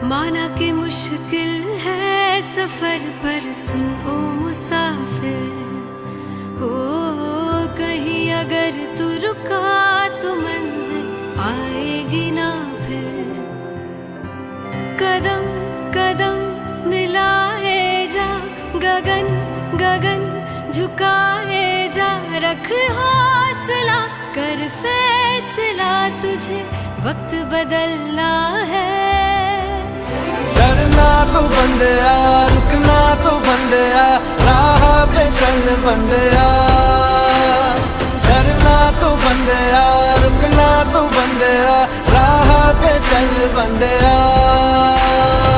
माना कि मुश्किल है सफर पर सुन ओ मुसाफिर हो, कहीं अगर तू रुका तो मंजिल आएगी ना फिर। कदम कदम मिलाए जा, गगन गगन झुकाए जा, रख हौसला कर फैसला, तुझे वक्त बदलना है। डरना तो बंदिया, रुकना तो बंदिया, राह पे चल बंदिया। डरना तो बंदिया, रुकना तो बंदिया, राह पे चल बंदिया।